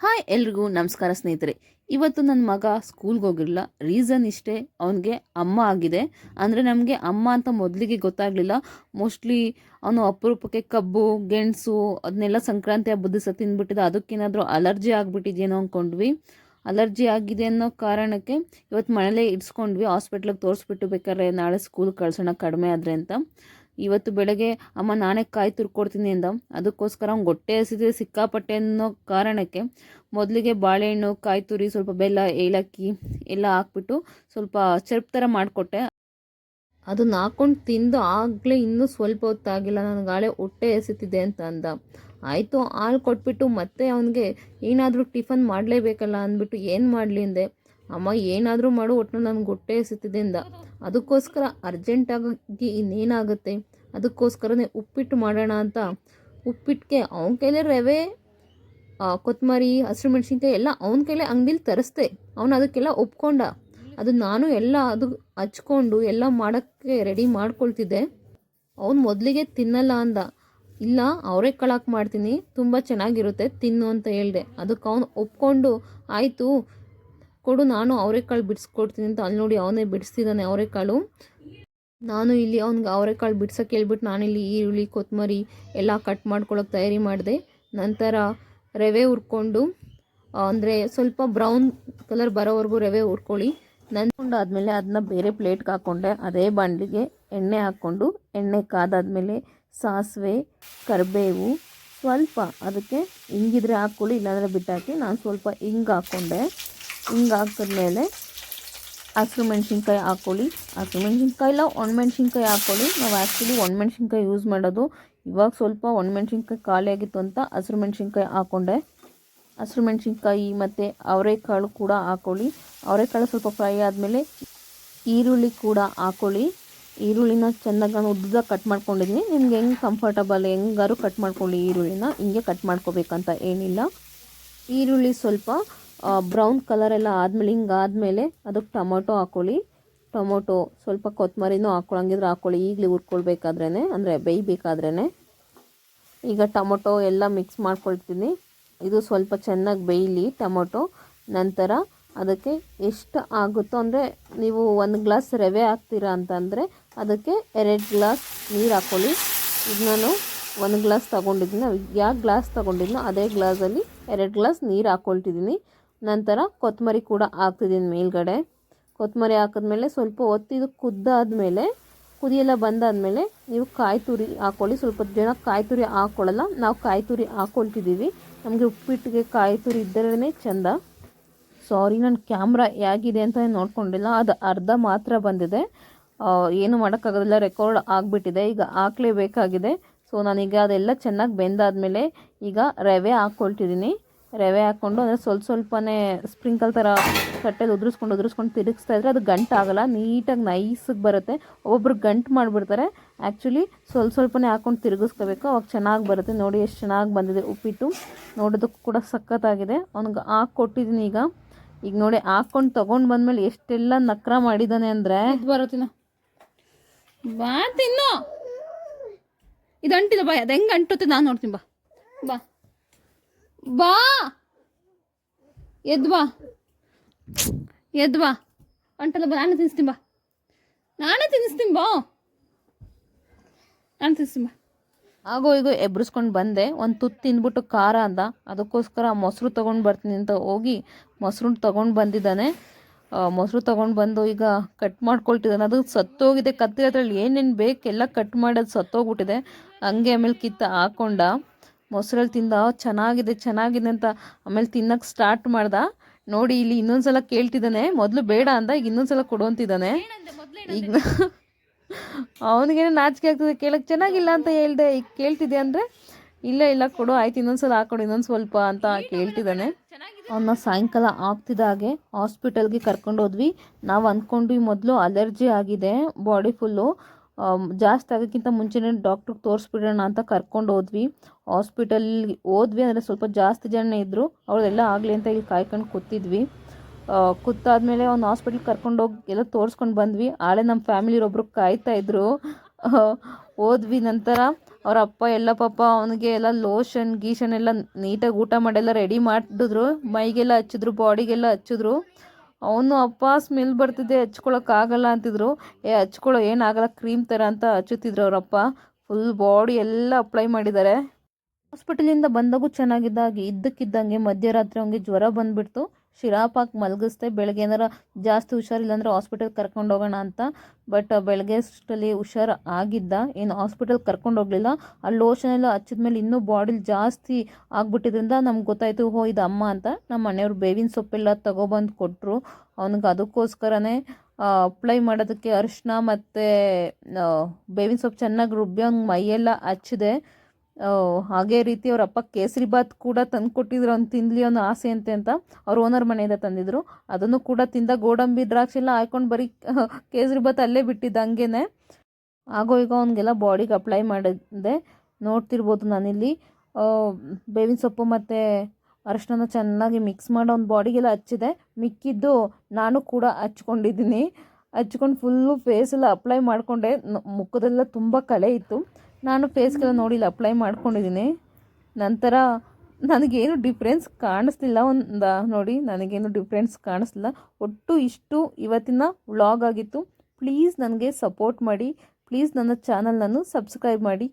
Hi ಎಲ್ರಿಗೂ ನಮಸ್ಕಾರ ಸ್ನೇಹಿತರೆ. ಇವತ್ತು ನನ್ನ ಮಗ ಸ್ಕೂಲ್ಗೆ ಹೋಗಿರಲಿಲ್ಲ. ರೀಸನ್ ಇಷ್ಟೇ, ಅವನಿಗೆ ಅಮ್ಮ ಆಗಿದೆ. ಅಂದರೆ ನಮಗೆ ಅಮ್ಮ ಅಂತ ಮೊದಲಿಗೆ ಗೊತ್ತಾಗಲಿಲ್ಲ. ಮೋಸ್ಟ್ಲಿ ಅವನು ಅಪರೂಪಕ್ಕೆ ಕಬ್ಬು ಗೆಣಸು ಅದನ್ನೆಲ್ಲ ಸಂಕ್ರಾಂತಿ ಹಬ್ಬದ ದಿವಸ ತಿಂದ್ಬಿಟ್ಟಿದ್ದ. ಅದಕ್ಕೇನಾದರೂ ಅಲರ್ಜಿ ಆಗಿಬಿಟ್ಟಿದೇನೋ ಅಂದ್ಕೊಂಡ್ವಿ. ಅಲರ್ಜಿ ಆಗಿದೆ ಅನ್ನೋ ಕಾರಣಕ್ಕೆ ಇವತ್ತು ಮನೇಲೇ ಇಡ್ಸ್ಕೊಂಡ್ವಿ. ಹಾಸ್ಪಿಟ್ಲಿಗೆ ತೋರಿಸ್ಬಿಟ್ಟು ಬೇಕಾದ್ರೆ ನಾಳೆ ಸ್ಕೂಲ್ ಕಳ್ಸೋಣ ಕಡಿಮೆ ಆದರೆ ಅಂತ. ಇವತ್ತು ಬೆಳಗ್ಗೆ ಅಮ್ಮ ನಾನೇ ಕಾಯಿ ತುರ್ಕೊಡ್ತೀನಿ ಅಂದ. ಅದಕ್ಕೋಸ್ಕರ ಅವ್ನು ಹೊಟ್ಟೆ ಹಸಿದ್ರೆ ಸಿಕ್ಕಾಪಟ್ಟೆ ಅನ್ನೋ ಕಾರಣಕ್ಕೆ ಮೊದಲಿಗೆ ಬಾಳೆಹಣ್ಣು, ಕಾಯಿ ತುರಿ, ಸ್ವಲ್ಪ ಬೆಲ್ಲ, ಏಲಕ್ಕಿ ಎಲ್ಲ ಹಾಕ್ಬಿಟ್ಟು ಸ್ವಲ್ಪ ಚರ್ಪ್ ಥರ ಮಾಡಿಕೊಟ್ಟೆ. ಅದನ್ನ ಹಾಕೊಂಡು ತಿಂದು ಆಗಲೇ ಇನ್ನೂ ಸ್ವಲ್ಪ ಹೊತ್ತಾಗಿಲ್ಲ, ನನಗಾಳೆ ಹೊಟ್ಟೆ ಎಸಿತಿದೆ ಅಂತ ಅಂದ. ಆಯಿತು ಹಾಲು ಕೊಟ್ಬಿಟ್ಟು ಮತ್ತೆ ಅವನಿಗೆ ಏನಾದರೂ ಟಿಫನ್ ಮಾಡಲೇಬೇಕಲ್ಲ ಅಂದ್ಬಿಟ್ಟು ಏನು ಮಾಡಲಿ ಅಂದೆ. ಅಮ್ಮ ಏನಾದರೂ ಮಾಡು, ಒಟ್ಟು ನನಗೆ ಹೊಟ್ಟೆ ಎಸಿತಿದೆ ಅಂದ. ಅದಕ್ಕೋಸ್ಕರ ಅರ್ಜೆಂಟಾಗಿ ಇನ್ನೇನಾಗುತ್ತೆ, ಅದಕ್ಕೋಸ್ಕರನೇ ಉಪ್ಪಿಟ್ಟು ಮಾಡೋಣ ಅಂತ ಉಪ್ಪಿಟ್ಟಿಗೆ ಅವನ ಕೈಲೇ ರವೆ, ಕೊತ್ತಂಬರಿ, ಹಸಿರು ಮೆಣಸಿನ್ಕಾಯಿ ಎಲ್ಲ ಅವನ ಕೈಲೇ ಅಂಗಡಿಲಿ ತರಿಸ್ದೆ. ಅವನು ಅದಕ್ಕೆಲ್ಲ ಒಪ್ಕೊಂಡ. ಅದು ನಾನು ಎಲ್ಲ ಅದು ಹಚ್ಕೊಂಡು ಎಲ್ಲ ಮಾಡೋಕ್ಕೆ ರೆಡಿ ಮಾಡ್ಕೊಳ್ತಿದ್ದೆ. ಅವನು ಮೊದಲಿಗೆ ತಿನ್ನಲ್ಲ ಅಂದ. ಇಲ್ಲ ಅವರೆಕಾಳು ಹಾಕಿ ಮಾಡ್ತೀನಿ, ತುಂಬ ಚೆನ್ನಾಗಿರುತ್ತೆ ತಿನ್ನು ಅಂತ ಹೇಳಿದೆ. ಅದಕ್ಕೆ ಅವನು ಒಪ್ಕೊಂಡು ಆಯಿತು ಕೊಡು, ನಾನು ಅವರೆಕಾಳು ಬಿಡಿಸ್ಕೊಡ್ತೀನಿ ಅಂತ. ಅಲ್ಲಿ ನೋಡಿ ಅವನೇ ಬಿಡಿಸ್ತಿದ್ದಾನೆ ಅವರೆಕಾಳು. ನಾನು ಇಲ್ಲಿ ಅವ್ನಿಗೆ ಅವರೆಕಾಳು ಬಿಡ್ಸೋಕ್ಕೆ ಹೇಳ್ಬಿಟ್ಟು ನಾನಿಲ್ಲಿ ಈರುಳ್ಳಿ, ಕೊತ್ತಂಬರಿ ಎಲ್ಲ ಕಟ್ ಮಾಡ್ಕೊಳ್ಳೋಕೆ ತಯಾರಿ ಮಾಡಿದೆ. ನಂತರ ರವೆ ಹುರ್ಕೊಂಡು, ಅಂದರೆ ಸ್ವಲ್ಪ ಬ್ರೌನ್ ಕಲರ್ ಬರೋವರೆಗೂ ರವೆ ಹುರ್ಕೊಳ್ಳಿ. ಆದಮೇಲೆ ಅದನ್ನ ಬೇರೆ ಪ್ಲೇಟ್ಗೆ ಹಾಕ್ಕೊಂಡೆ. ಅದೇ ಬಾಣಲಿಗೆ ಎಣ್ಣೆ ಹಾಕ್ಕೊಂಡು, ಎಣ್ಣೆ ಕಾದಾದ್ಮೇಲೆ ಸಾಸಿವೆ, ಕರಿಬೇವು, ಸ್ವಲ್ಪ ಅದಕ್ಕೆ ಹಿಂಗಿದ್ರೆ ಹಾಕ್ಕೊಳ್ಳಿ, ಇಲ್ಲಾಂದರೆ ಬಿಟ್ಟಾಕಿ. ನಾನು ಸ್ವಲ್ಪ ಹಿಂಗೆ ಹಾಕ್ಕೊಂಡೆ. ಹಿಂಗೆ ಹಾಕಿದ್ಮೇಲೆ ಹಸಿರು ಮೆಣಸಿನ್ಕಾಯಿ ಹಾಕ್ಕೊಳ್ಳಿ. ಹಸಿರು ಮೆಣಸಿನ್ಕಾಯಿ ಇಲ್ಲ ಒಣಮೆಣ್ಸಿನ್ಕಾಯಿ ಹಾಕ್ಕೊಳ್ಳಿ. ನಾವು ಆ್ಯಕ್ಚುಲಿ ಒಣಮೆಣ್ಸಿನ್ಕಾಯಿ ಯೂಸ್ ಮಾಡೋದು. ಇವಾಗ ಸ್ವಲ್ಪ ಒಣಮೆಣ್ಸಿನ್ಕಾಯಿ ಖಾಲಿ ಆಗಿತ್ತು ಅಂತ ಹಸಿರು ಮೆಣಸಿನ್ಕಾಯಿ ಹಾಕ್ಕೊಂಡೆ. ಹಸಿರು ಮೆಣಸಿನ್ಕಾಯಿ ಮತ್ತು ಅವರೆಕಾಳು ಕೂಡ ಹಾಕ್ಕೊಳ್ಳಿ. ಅವರೆಕಾಳು ಸ್ವಲ್ಪ ಫ್ರೈ ಆದಮೇಲೆ ಈರುಳ್ಳಿ ಕೂಡ ಹಾಕ್ಕೊಳ್ಳಿ. ಈರುಳ್ಳಿನ ಚೆನ್ನಾಗಿ ನಾನು ಉದ್ದದಾಗ ಕಟ್ ಮಾಡ್ಕೊಂಡಿದ್ದೀನಿ. ನಿಮ್ಗೆ ಹೆಂಗೆ ಕಂಫರ್ಟಬಲ್ ಹೆಂಗಾರು ಕಟ್ ಮಾಡ್ಕೊಳ್ಳಿ. ಈರುಳ್ಳಿನ ಹಿಂಗೆ ಕಟ್ ಮಾಡ್ಕೋಬೇಕಂತ ಏನಿಲ್ಲ. ಈರುಳ್ಳಿ ಸ್ವಲ್ಪ ಬ್ರೌನ್ ಕಲರ್ ಎಲ್ಲ ಆದಮೇಲೆ ಹಿಂಗಾದಮೇಲೆ ಅದಕ್ಕೆ ಟೊಮೊಟೊ ಹಾಕ್ಕೊಳ್ಳಿ. ಟೊಮೊಟೊ ಸ್ವಲ್ಪ ಕೊತ್ತಂಬರಿನೂ ಹಾಕ್ಕೊಳ್ಳಂಗಿದ್ರೆ ಹಾಕ್ಕೊಳ್ಳಿ, ಈಗಲೇ ಹುರ್ಕೊಳ್ಬೇಕಾದ್ರೇ, ಅಂದರೆ ಬೇಯಬೇಕಾದ್ರೇ. ಈಗ ಟೊಮೊಟೊ ಎಲ್ಲ ಮಿಕ್ಸ್ ಮಾಡ್ಕೊಳ್ತೀನಿ. ಇದು ಸ್ವಲ್ಪ ಚೆನ್ನಾಗಿ ಬೇಯಲಿ ಟೊಮೊಟೊ. ನಂತರ ಅದಕ್ಕೆ ಎಷ್ಟು ಆಗುತ್ತೋ, ಅಂದರೆ ನೀವು 1 ಗ್ಲಾಸ್ ರವೆ ಹಾಕ್ತೀರಾ ಅಂತಂದರೆ ಅದಕ್ಕೆ 2 ಗ್ಲಾಸ್ ನೀರು ಹಾಕ್ಕೊಳ್ಳಿ. ಈಗ ನಾನು 1 ಗ್ಲಾಸ್ ತೊಗೊಂಡಿದ್ದೀನಿ. ಯಾವ ಗ್ಲಾಸ್ ತೊಗೊಂಡಿದ್ದೀನೋ ಅದೇ ಗ್ಲಾಸಲ್ಲಿ 2 ಗ್ಲಾಸ್ ನೀರು ಹಾಕ್ಕೊಳ್ತಿದ್ದೀನಿ. ನಂತರ ಕೊತ್ತಂಬರಿ ಕೂಡ ಹಾಕ್ತಿದ್ದೀನಿ ಮೇಲ್ಗಡೆ. ಕೊತ್ತಂಬರಿ ಹಾಕಿದ್ಮೇಲೆ ಸ್ವಲ್ಪ ಹೊತ್ತಿದು ಕುದ್ದಾದಮೇಲೆ, ಕುದಿಯೆಲ್ಲ ಬಂದಾದಮೇಲೆ ನೀವು ಕಾಯಿ ತುರಿ ಹಾಕ್ಕೊಳ್ಳಿ. ಸ್ವಲ್ಪ ಜನ ಕಾಯಿ ತುರಿ ಹಾಕ್ಕೊಳ್ಳಲ್ಲ, ನಾವು ಕಾಯಿ ತುರಿ ಹಾಕ್ಕೊಳ್ತಿದ್ದೀವಿ. ನಮಗೆ ಉಪ್ಪಿಟ್ಟಿಗೆ ಕಾಯಿ ತುರಿ ಇದ್ದರೇ ಚೆಂದ. ಸಾರಿ, ನನ್ನ ಕ್ಯಾಮ್ರಾ ಹೇಗಿದೆ ಅಂತ ನೋಡ್ಕೊಂಡಿಲ್ಲ. ಅದು ಅರ್ಧ ಮಾತ್ರ ಬಂದಿದೆ. ಏನು ಮಾಡೋಕ್ಕಾಗೋದಿಲ್ಲ, ರೆಕಾರ್ಡ್ ಆಗಿಬಿಟ್ಟಿದೆ. ಈಗ ಹಾಕ್ಲೇಬೇಕಾಗಿದೆ. ಸೊ ನಾನೀಗ ಅದೆಲ್ಲ ಚೆನ್ನಾಗಿ ಬೆಂದಾದಮೇಲೆ ಈಗ ರವೆ ಹಾಕ್ಕೊಳ್ತಿದ್ದೀನಿ. ರವೆ ಹಾಕ್ಕೊಂಡು, ಅಂದರೆ ಸ್ವಲ್ಪನೇ ಸ್ಪ್ರಿಂಕಲ್ ಥರ ಕಟ್ಟೆಲಿ ಉದುರಿಸ್ಕೊಂಡು ತಿರುಗಿಸ್ತಾ ಇದ್ರೆ ಅದು ಗಂಟು ಆಗೋಲ್ಲ, ನೀಟಾಗಿ ನೈಸಿಗೆ ಬರುತ್ತೆ. ಒಬ್ಬೊಬ್ರು ಗಂಟು ಮಾಡಿಬಿಡ್ತಾರೆ. ಆ್ಯಕ್ಚುಲಿ ಸ್ವಲ್ಪನೇ ಹಾಕ್ಕೊಂಡು ತಿರುಗಿಸ್ಕೋಬೇಕು, ಅವಾಗ ಚೆನ್ನಾಗಿ ಬರುತ್ತೆ. ನೋಡಿ ಎಷ್ಟು ಚೆನ್ನಾಗಿ ಬಂದಿದೆ ಉಪ್ಪಿಟ್ಟು, ನೋಡೋದಕ್ಕೂ ಕೂಡ ಸಖತ್ತಾಗಿದೆ. ಅವ್ನಿಗೆ ಹಾಕ್ಕೊಟ್ಟಿದ್ದೀನಿ. ಈಗ ನೋಡಿ ಹಾಕ್ಕೊಂಡು ತೊಗೊಂಡು ಬಂದಮೇಲೆ ಎಷ್ಟೆಲ್ಲ ನಕ್ರ ಮಾಡಿದ್ದಾನೆ ಅಂದರೆ, ಬರುತ್ತೀನ ಬಾ ತಿನ್ನು, ಇದು ಅಂಟಿದ ಬಾ, ಅದು ಹೆಂಗೆ ಅಂಟುತ್ತೆ ನಾನು ನೋಡ್ತೀನಿ. ಬಾ ಬಾ ಬಾ, ಎದ್ದು ಬಾ, ಎದ್ದು ಬಾ, ಅಂಟಲ್ಲ ಬಾ, ನಾನೇ ತಿನ್ನಿಸ್ತೀನಿ ಬಾ, ನಾನೇ ತಿನ್ನಿಸ್ತೀನಿ ಬಾ, ನಾನು ತಿನ್ನಿಸ್ತೀನಿ ಬಾ. ಆಗೋ ಈಗ ಎಬ್ರಿಸ್ಕೊಂಡು ಬಂದೆ. ಒಂದು ತುತ್ತು ತಿಂದ್ಬಿಟ್ಟು ಖಾರ ಅಂದ. ಅದಕ್ಕೋಸ್ಕರ ಮೊಸರು ತೊಗೊಂಡು ಬರ್ತೀನಿ ಅಂತ ಹೋಗಿ ಮೊಸರು ತೊಗೊಂಡು ಬಂದಿದ್ದಾನೆ. ಮೊಸರು ತೊಗೊಂಡು ಬಂದು ಈಗ ಕಟ್ ಮಾಡ್ಕೊಳ್ತಿದ್ದಾನೆ. ಅದು ಸತ್ತೋಗಿದೆ. ಕತ್ತಿ ಹತ್ರಲ್ಲಿ ಏನೇನು ಬೇಕೆಲ್ಲ ಕಟ್ ಮಾಡೋದು ಸತ್ತೋಗ್ಬಿಟ್ಟಿದೆ. ಹಂಗೆ ಆಮೇಲೆ ಕಿತ್ತ ಹಾಕ್ಕೊಂಡ. ಮೊಸರಲ್ಲಿ ತಿಂದ ಚೆನ್ನಾಗಿದೆ ಅಂತ ಆಮೇಲೆ ತಿನ್ನೋಕ್ಕೆ ಸ್ಟಾರ್ಟ್ ಮಾಡ್ದ. ನೋಡಿ ಇಲ್ಲಿ ಇನ್ನೊಂದ್ಸಲ ಕೇಳ್ತಿದ್ದಾನೆ. ಮೊದಲು ಬೇಡ ಅಂದ, ಈಗ ಇನ್ನೊಂದ್ಸಲ ಕೊಡು ಅಂತಿದ್ದಾನೆ. ಈಗ ಅವನಿಗೇನೋ ನಾಚಿಕೆ ಆಗ್ತದೆ, ಕೇಳಕ್ಕೆ ಚೆನ್ನಾಗಿಲ್ಲ ಅಂತ ಹೇಳ್ದೆ. ಈಗ ಕೇಳ್ತಿದ್ದೆ ಅಂದರೆ ಇಲ್ಲ ಕೊಡು, ಆಯ್ತು ಇನ್ನೊಂದ್ಸಲ ಹಾಕ್ಕೊಡು, ಇನ್ನೊಂದು ಸ್ವಲ್ಪ ಅಂತ ಕೇಳ್ತಿದ್ದಾನೆ. ಅವನ್ನ ಸಾಯಂಕಾಲ ಆಗ್ತಿದ್ದಾಗೆ ಹಾಸ್ಪಿಟಲ್ಗೆ ಕರ್ಕೊಂಡು ಹೋದ್ವಿ. ನಾವು ಅಂದ್ಕೊಂಡ್ವಿ ಮೊದಲು ಅಲರ್ಜಿ ಆಗಿದೆ ಬಾಡಿ ಫುಲ್ಲು, ಜಾಸ್ತಿ ಆಗೋಕ್ಕಿಂತ ಮುಂಚೆನೇ ಡಾಕ್ಟ್ರಿಗೆ ತೋರಿಸ್ಬಿಡೋಣ ಅಂತ ಕರ್ಕೊಂಡು ಹೋದ್ವಿ. ಹಾಸ್ಪಿಟಲ್ಗೆ ಹೋದ್ವಿ ಅಂದರೆ ಸ್ವಲ್ಪ ಜಾಸ್ತಿ ಜನ ಇದ್ದರು. ಅವರೆಲ್ಲ ಆಗಲಿ ಅಂತ ಇಲ್ಲಿ ಕಾಯ್ಕೊಂಡು ಕೂತಿದ್ವಿ. ಕೂತಾದ್ಮೇಲೆ ಅವ್ನು ಹಾಸ್ಪಿಟ್ಲಿಗೆ ಕರ್ಕೊಂಡೋಗಿ ಎಲ್ಲ ತೋರಿಸ್ಕೊಂಡು ಬಂದ್ವಿ. ಆಳೆ ನಮ್ಮ ಫ್ಯಾಮಿಲಿಯೊಬ್ಬರು ಕಾಯ್ತಾಯಿದ್ರು. ಹೋದ್ವಿ. ನಂತರ ಅವ್ರ ಅಪ್ಪ ಎಲ್ಲ ಪಾಪ ಅವನಿಗೆ ಎಲ್ಲ ಲೋಷನ್ ಗೀಷನ್ ಎಲ್ಲ ನೀಟಾಗಿ ಊಟ ಮಾಡೆಲ್ಲ ರೆಡಿ ಮಾಡಿದ್ರು, ಮೈಗೆಲ್ಲ ಹಚ್ಚಿದ್ರು, ಬಾಡಿಗೆಲ್ಲ ಹಚ್ಚಿದ್ರು. ಅವನು ಅಪ್ಪ ಸ್ಮೆಲ್ ಬರ್ತಿದೆ ಹಚ್ಕೊಳಕ್ಕಾಗಲ್ಲ ಅಂತಿದ್ರು. ಹಚ್ಕೊಳ್ಳೋ ಏನಾಗಲ್ಲ ಕ್ರೀಮ್ ಥರ ಅಂತ ಹಚ್ಚುತ್ತಿದ್ರು ಅವರಪ್ಪ. ಫುಲ್ ಬಾಡಿ ಎಲ್ಲ ಅಪ್ಲೈ ಮಾಡಿದ್ದಾರೆ. ಹಾಸ್ಪಿಟಲಿಂದ ಬಂದಾಗೂ ಚೆನ್ನಾಗಿದ್ದಾಗಿ ಇದ್ದಕ್ಕಿದ್ದಂಗೆ ಮಧ್ಯರಾತ್ರಿ ಅವನಿಗೆ ಜ್ವರ ಬಂದುಬಿಡ್ತು. ಶಿರಾಪ್ ಹಾಕಿ ಮಲಗಿಸ್ದೆ. ಬೆಳಗ್ಗೆ ಏನಾರ ಜಾಸ್ತಿ ಹುಷಾರಿಲ್ಲ ಅಂದರೆ ಹಾಸ್ಪಿಟಲ್ಗೆ ಕರ್ಕೊಂಡು ಹೋಗೋಣ ಅಂತ. ಬಟ್ ಬೆಳಗ್ಗೆ ಅಷ್ಟರಲ್ಲಿ ಹುಷಾರು ಆಗಿದ್ದ, ಏನು ಹಾಸ್ಪಿಟಲ್ಗೆ ಕರ್ಕೊಂಡು ಹೋಗಲಿಲ್ಲ. ಆ ಲೋಷನ್ ಎಲ್ಲ ಹಚ್ಚಿದ್ಮೇಲೆ ಇನ್ನೂ ಬಾಡಿಲಿ ಜಾಸ್ತಿ ಆಗ್ಬಿಟ್ಟಿದ್ರಿಂದ ನಮ್ಗೆ ಗೊತ್ತಾಯಿತು, ಹೋ ಇದು ಅಮ್ಮ ಅಂತ. ನಮ್ಮ ಮನೆಯವ್ರು ಬೇವಿನ ಸೊಪ್ಪೆಲ್ಲ ತೊಗೊಬಂದು ಕೊಟ್ಟರು ಅವನಿಗೆ. ಅದಕ್ಕೋಸ್ಕರನೇ ಅಪ್ಲೈ ಮಾಡೋದಕ್ಕೆ ಅರಿಶಿನ ಮತ್ತು ಬೇವಿನ ಸೊಪ್ಪು ಚೆನ್ನಾಗಿ ರುಬ್ಬಿ ಅವ್ನಿಗೆ ಮೈಯೆಲ್ಲ ಹಚ್ಚಿದೆ. ಹಾಗೇ ರೀತಿ ಅವ್ರ ಅಪ್ಪ ಕೇಸರಿ ಬಾತ್ ಕೂಡ ತಂದು ಕೊಟ್ಟಿದ್ರು, ಅವ್ನು ತಿನ್ನಲಿ ಅನ್ನೋ ಆಸೆ ಅಂತ ಅವ್ರ ಓನರ್ ಮನೆಯಿಂದ ತಂದಿದ್ರು. ಅದನ್ನು ಕೂಡ ತಿಂದ. ಗೋಡಂಬಿ ದ್ರಾಕ್ಷಿ ಎಲ್ಲ ಹಾಕ್ಕೊಂಡು ಬರೀ ಕೇಸರಿ ಬಾತ್ ಅಲ್ಲೇ ಬಿಟ್ಟಿದ್ದ ಹಂಗೇನೆ. ಆಗೋ ಈಗ ಅವನಿಗೆಲ್ಲ ಬಾಡಿಗೆ ಅಪ್ಲೈ ಮಾಡಿದೆ. ನೋಡ್ತಿರ್ಬೋದು ನಾನಿಲ್ಲಿ ಬೇವಿನ ಸೊಪ್ಪು ಮತ್ತು ಅರಿಶಿನ ಚೆನ್ನಾಗಿ ಮಿಕ್ಸ್ ಮಾಡಿ ಅವ್ನ ಬಾಡಿಗೆಲ್ಲ ಹಚ್ಚಿದೆ. ಮಿಕ್ಕಿದ್ದು ನಾನು ಕೂಡ ಹಚ್ಕೊಂಡಿದ್ದೀನಿ. ಹಚ್ಕೊಂಡು ಫುಲ್ಲು ಫೇಸೆಲ್ಲ ಅಪ್ಲೈ ಮಾಡಿಕೊಂಡೆ. ಮುಖದೆಲ್ಲ ತುಂಬ ಕಲೆ ಇತ್ತು. ನಾನು ಫೇಸ್ಗೆಲ್ಲ ನೋಡಿಲ್ಲ, ಅಪ್ಲೈ ಮಾಡ್ಕೊಂಡಿದ್ದೀನಿ. ನಂತರ ನನಗೇನು ಡಿಫ್ರೆನ್ಸ್ ಕಾಣಿಸ್ಲಿಲ್ಲ. ನೋಡಿ ನನಗೇನು ಡಿಫ್ರೆನ್ಸ್ ಕಾಣಿಸ್ಲಿಲ್ಲ. ಒಟ್ಟು ಇಷ್ಟು ಇವತ್ತಿನ ವ್ಲಾಗ್ ಆಗಿತ್ತು. ಪ್ಲೀಸ್ ನನಗೆ ಸಪೋರ್ಟ್ ಮಾಡಿ, ಪ್ಲೀಸ್ ನನ್ನ ಚಾನಲನ್ನು ಸಬ್ಸ್ಕ್ರೈಬ್ ಮಾಡಿ.